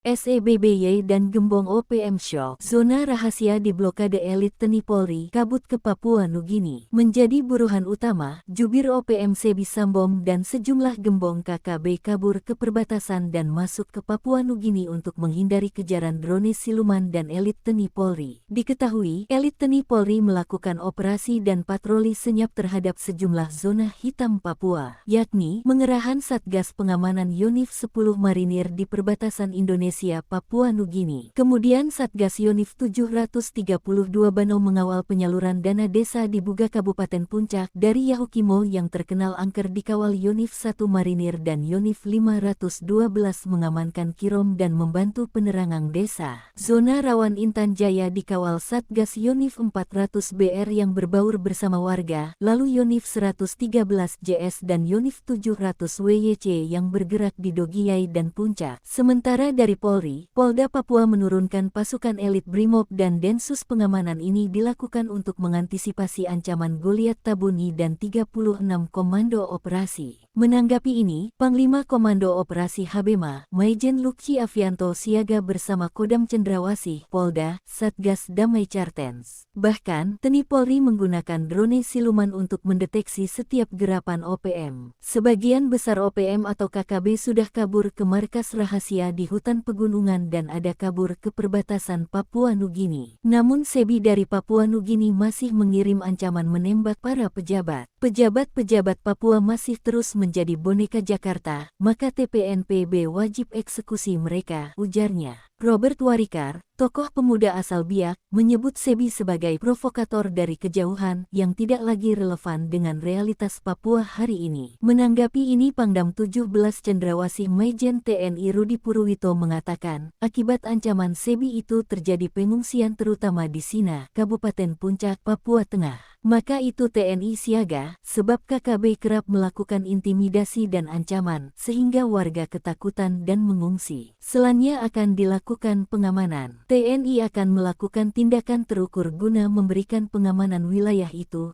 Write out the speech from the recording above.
SEBBY dan Gembong OPM Shock. Zona rahasia di blokade elit TNI Polri kabut ke Papua Nugini. Menjadi buruhan utama, jubir OPM Sebi Sambom dan sejumlah gembong KKB kabur ke perbatasan dan masuk ke Papua Nugini untuk menghindari kejaran drone siluman dan elit TNI Polri. Diketahui, elit TNI Polri melakukan operasi dan patroli senyap terhadap sejumlah zona hitam Papua, yakni pengerahan Satgas Pengamanan Yonif 10 Marinir di perbatasan Indonesia Papua Nugini. Kemudian Satgas Yonif 732 Bano mengawal penyaluran dana desa di Buga Kabupaten Puncak dari Yahukimo yang terkenal angker dikawal Yonif 1 Marinir dan Yonif 512 mengamankan Kirom dan membantu penerangan desa. Zona rawan Intan Jaya dikawal Satgas Yonif 400 BR yang berbaur bersama warga, lalu Yonif 113 JS dan Yonif 700 WYC yang bergerak di Dogiyai dan Puncak. Sementara dari Polri, Polda Papua menurunkan pasukan elit Brimob dan Densus pengamanan ini dilakukan untuk mengantisipasi ancaman Goliat Tabuni dan 36 Komando Operasi. Menanggapi ini, Panglima Komando Operasi Habema, Maijen Lukci Avianto siaga bersama Kodam Cendrawasih, Polda, Satgas Damai Cartens. Bahkan, TNI Polri menggunakan drone siluman untuk mendeteksi setiap gerakan OPM. Sebagian besar OPM atau KKB sudah kabur ke markas rahasia di hutan pegunungan dan ada kabur ke perbatasan Papua Nugini. Namun Sebi dari Papua Nugini masih mengirim ancaman menembak para pejabat. Pejabat-pejabat Papua masih terus menjadi boneka Jakarta, maka TPNPB wajib eksekusi mereka, ujarnya. Robert Warikar, tokoh pemuda asal Biak, menyebut Sebi sebagai provokator dari kejauhan yang tidak lagi relevan dengan realitas Papua hari ini. Menanggapi ini Pangdam 17 Cendrawasih Maijen TNI Rudi Purwito mengatakan, akibat ancaman Sebi itu terjadi pengungsian terutama di Sina, Kabupaten Puncak, Papua Tengah. Maka itu TNI siaga, sebab KKB kerap melakukan intimidasi dan ancaman, sehingga warga ketakutan dan mengungsi. Selanjutnya akan dilakukan pengamanan. TNI akan melakukan tindakan terukur guna memberikan pengamanan wilayah itu,